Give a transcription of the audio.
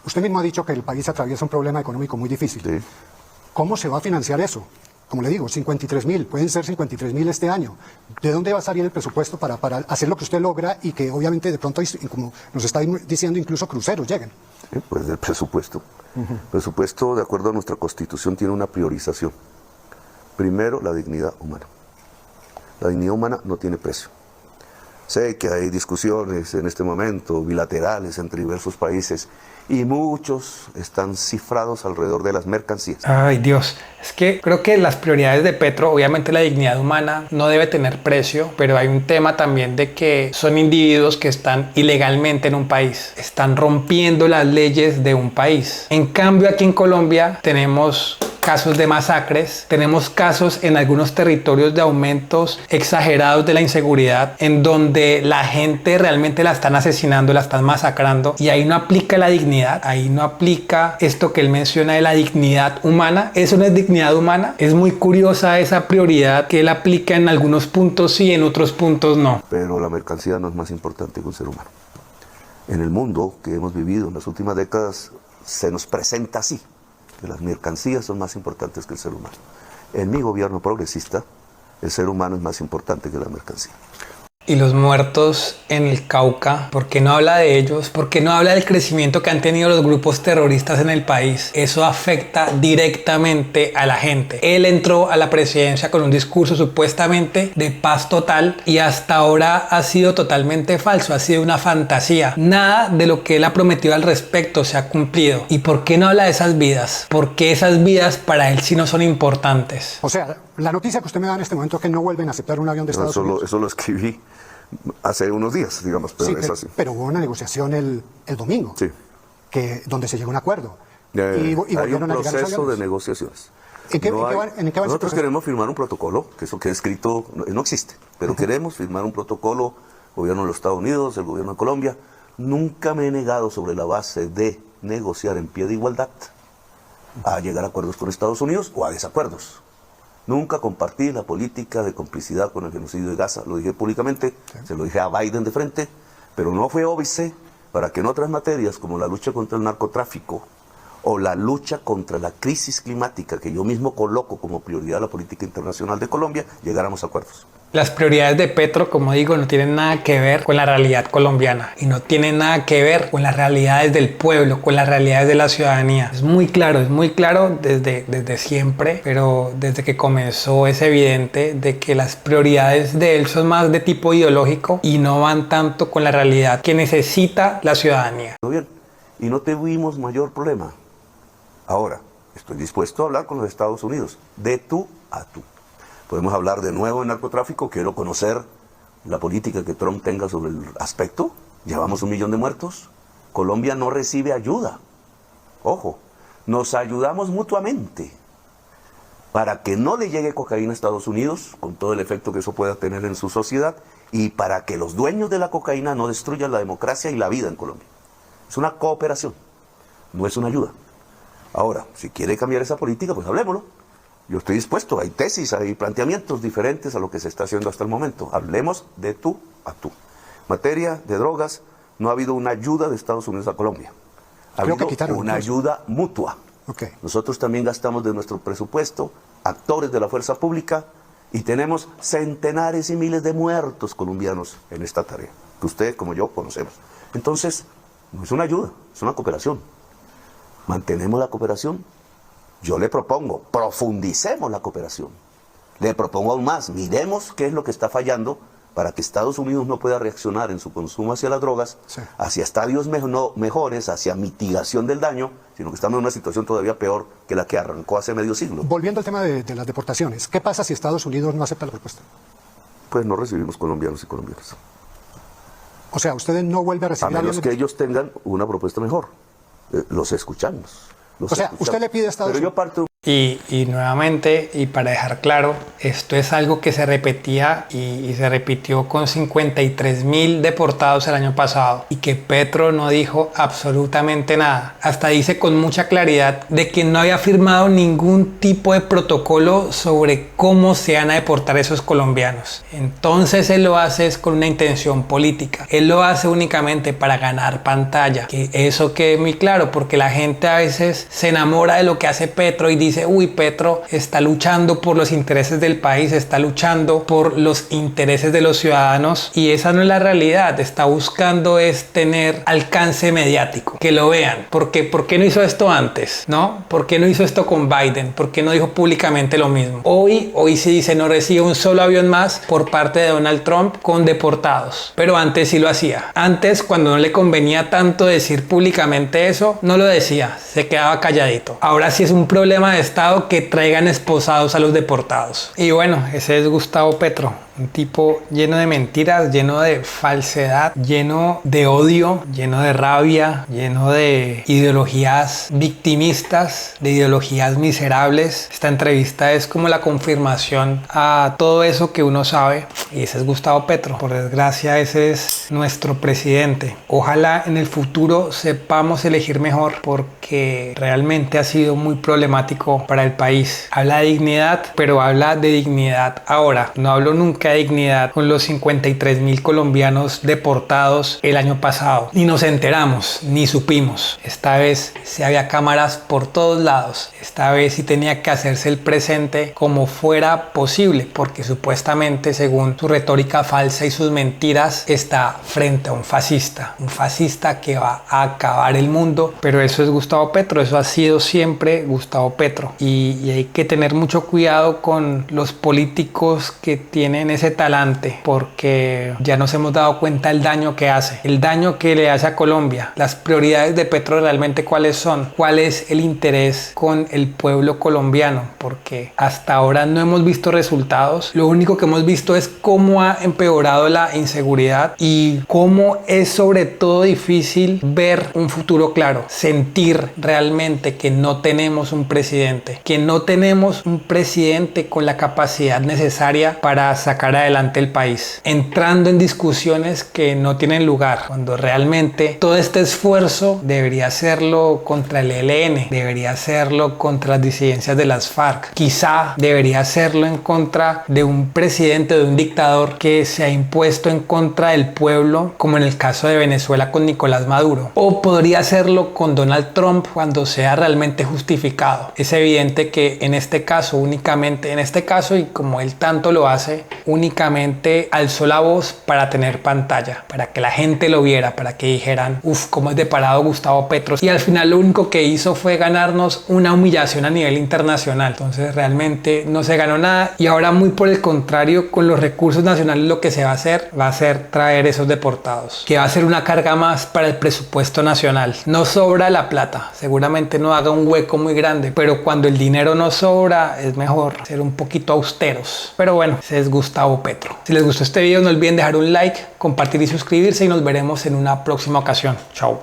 Usted mismo ha dicho que el país atraviesa un problema económico muy difícil. Sí. ¿Cómo se va a financiar eso? Como le digo, 53.000, pueden ser 53.000 este año. ¿De dónde va a salir el presupuesto para hacer lo que usted logra y que obviamente de pronto, como nos está diciendo, incluso cruceros lleguen? Pues del presupuesto. El presupuesto, de acuerdo a nuestra Constitución, tiene una priorización. Primero, la dignidad humana. La dignidad humana no tiene precio. Sé que hay discusiones en este momento bilaterales entre diversos países y muchos están cifrados alrededor de las mercancías. Ay, Dios. Es que creo que las prioridades de Petro, obviamente la dignidad humana no debe tener precio, pero hay un tema también de que son individuos que están ilegalmente en un país, están rompiendo las leyes de un país. En cambio, aquí en Colombia tenemos casos de masacres, tenemos casos en algunos territorios de aumentos exagerados de la inseguridad, en donde la gente realmente la están asesinando, la están masacrando, y ahí no aplica la dignidad, ahí no aplica esto que él menciona de la dignidad humana. Eso no es dignidad humana. Es muy curiosa esa prioridad que él aplica en algunos puntos sí, en otros puntos no. Pero la mercancía no es más importante que un ser humano. En el mundo que hemos vivido en las últimas décadas se nos presenta así, que las mercancías son más importantes que el ser humano. En mi gobierno progresista, el ser humano es más importante que la mercancía. Y los muertos en el Cauca, ¿por qué no habla de ellos? ¿Por qué no habla del crecimiento que han tenido los grupos terroristas en el país? Eso afecta directamente a la gente. Él entró a la presidencia con un discurso supuestamente de paz total y hasta ahora ha sido totalmente falso, ha sido una fantasía. Nada de lo que él ha prometido al respecto se ha cumplido. ¿Y por qué no habla de esas vidas? ¿Por qué esas vidas para él sí no son importantes? O sea, la noticia que usted me da en este momento es que no vuelven a aceptar un avión de Estados Unidos. Eso lo escribí hace unos días, digamos, pero Sí, es así. pero hubo una negociación el domingo, Sí. donde se llegó a un acuerdo. Y Hay volvieron un a llegar a proceso esos de negociaciones. ¿En qué va ese Nosotros proceso? queremos firmar un protocolo, que eso que he escrito no existe, pero queremos firmar un protocolo, el gobierno de los Estados Unidos, el gobierno de Colombia. Nunca me he negado sobre la base de negociar en pie de igualdad a llegar a acuerdos con Estados Unidos o a desacuerdos. Nunca compartí la política de complicidad con el genocidio de Gaza, lo dije públicamente, se lo dije a Biden de frente, pero no fue óbice para que en otras materias como la lucha contra el narcotráfico o la lucha contra la crisis climática, que yo mismo coloco como prioridad la política internacional de Colombia, llegáramos a acuerdos. Las prioridades de Petro, como digo, no tienen nada que ver con la realidad colombiana y no tienen nada que ver con las realidades del pueblo, con las realidades de la ciudadanía. Es muy claro desde siempre, pero desde que comenzó es evidente de que las prioridades de él son más de tipo ideológico y no van tanto con la realidad que necesita la ciudadanía. Bien, y no tuvimos mayor problema. Ahora, estoy dispuesto a hablar con los Estados Unidos, de tú a tú. Podemos hablar de nuevo de narcotráfico, quiero conocer la política que Trump tenga sobre el aspecto. Llevamos 1 millón de muertos. Colombia no recibe ayuda. Ojo, nos ayudamos mutuamente para que no le llegue cocaína a Estados Unidos, con todo el efecto que eso pueda tener en su sociedad, y para que los dueños de la cocaína no destruyan la democracia y la vida en Colombia. Es una cooperación, no es una ayuda. Ahora, si quiere cambiar esa política, pues hablémoslo. Yo estoy dispuesto, hay tesis, hay planteamientos diferentes a lo que se está haciendo hasta el momento. Hablemos de tú a tú. Materia de drogas, no ha habido una ayuda de Estados Unidos a Colombia. Ha habido una ayuda mutua. Okay. Nosotros también gastamos de nuestro presupuesto, actores de la fuerza pública, y tenemos centenares y miles de muertos colombianos en esta tarea, que usted como yo conocemos. Entonces, no es una ayuda, es una cooperación. Mantenemos la cooperación. Yo le propongo, profundicemos la cooperación. Le propongo aún más, miremos qué es lo que está fallando para que Estados Unidos no pueda reaccionar en su consumo hacia las drogas, hacia estadios mejores, hacia mitigación del daño, sino que estamos en una situación todavía peor que la que arrancó hace medio siglo. Volviendo al tema de las deportaciones, ¿qué pasa si Estados Unidos no acepta la propuesta? Pues no recibimos colombianos y colombianas. O sea, ustedes no vuelven a recibir a menos que ellos tengan una propuesta mejor. Los escuchamos. O sea, usted le pide a Estados Unidos... Pero yo parto Y nuevamente, y para dejar claro, esto es algo que se repetía y se repitió con 53.000 deportados el año pasado y que Petro no dijo absolutamente nada. Hasta dice con mucha claridad de que no había firmado ningún tipo de protocolo sobre cómo se van a deportar esos colombianos. Entonces él lo hace es con una intención política. Él lo hace únicamente para ganar pantalla. Que eso quede muy claro, porque la gente a veces se enamora de lo que hace Petro y dice, uy, Petro está luchando por los intereses del país, está luchando por los intereses de los ciudadanos, y esa no es la realidad. Está buscando es tener alcance mediático, que lo vean. Porque ¿por qué no hizo esto antes? ¿No? ¿Por qué no hizo esto con Biden? ¿Por qué no dijo públicamente lo mismo? Hoy sí dice no recibe un solo avión más por parte de Donald Trump con deportados, pero antes sí lo hacía. Antes, cuando no le convenía tanto decir públicamente eso, no lo decía, se quedaba calladito. Ahora sí es un problema de Estado que traigan esposados a los deportados. Y bueno, ese es Gustavo Petro, un tipo lleno de mentiras, lleno de falsedad, lleno de odio, lleno de rabia, lleno de ideologías victimistas, de ideologías miserables. Esta entrevista es como la confirmación a todo eso que uno sabe, y ese es Gustavo Petro. Por desgracia, ese es nuestro presidente. Ojalá en el futuro sepamos elegir mejor, porque realmente ha sido muy problemático para el país. Habla de dignidad, pero habla de dignidad ahora. No hablo nunca de dignidad con los 53.000 colombianos deportados el año pasado. Ni nos enteramos, ni supimos. Esta vez sí había cámaras por todos lados. Esta vez sí tenía que hacerse el presente como fuera posible, porque supuestamente, según su retórica falsa y sus mentiras, está frente a un fascista que va a acabar el mundo. Pero eso es Gustavo Petro, eso ha sido siempre Gustavo Petro, y hay que tener mucho cuidado con los políticos que tienen ese talante, porque ya nos hemos dado cuenta el daño que hace, el daño que le hace a Colombia. Las prioridades de Petro realmente ¿cuáles son? ¿Cuál es el interés con el pueblo colombiano? Porque hasta ahora no hemos visto resultados. Lo único que hemos visto es cómo ha empeorado la inseguridad y cómo es sobre todo difícil ver un futuro claro, sentir realmente que no tenemos un presidente, con la capacidad necesaria para sacar adelante el país, entrando en discusiones que no tienen lugar, cuando realmente todo este esfuerzo debería hacerlo contra el ELN, debería hacerlo contra las disidencias de las FARC, quizá debería hacerlo en contra de un presidente, de un dictador que se ha impuesto en contra del pueblo, como en el caso de Venezuela con Nicolás Maduro, o podría hacerlo con Donald Trump cuando sea realmente justificado. Es evidente que en este caso, y como él tanto lo hace, únicamente alzó la voz para tener pantalla, para que la gente lo viera, para que dijeran, uff, cómo es de parado Gustavo Petro, y al final lo único que hizo fue ganarnos una humillación a nivel internacional. Entonces realmente no se ganó nada, y ahora muy por el contrario, con los recursos nacionales lo que se va a hacer traer esos deportados, que va a ser una carga más para el presupuesto nacional. No sobra la plata, seguramente no haga un hueco muy grande, pero cuando el dinero no sobra es mejor ser un poquito austeros. Pero bueno, ese es Gustavo Petro. Si les gustó este video, no olviden dejar un like, compartir y suscribirse, y nos veremos en una próxima ocasión. Chao.